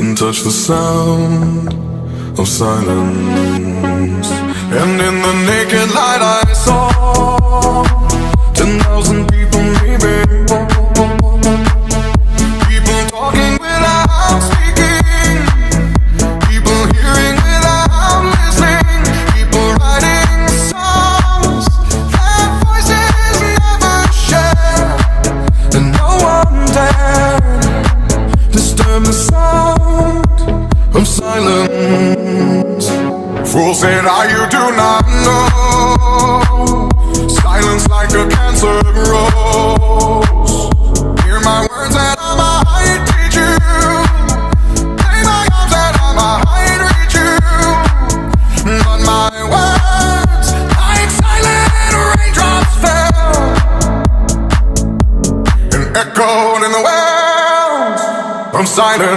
and touch the sound of silence. And in the naked light I saw 10,000 people maybe, people talking without speaking, people hearing without listening, people writing songs that voices never share, and no one dared disturb the sound of silence. Fools said, you do not know. Silence like a cancer grows. Hear my words and I might teach you. Play my arms and I might reach you. But my words, like silent raindrops fell and echoed in the wells of silence.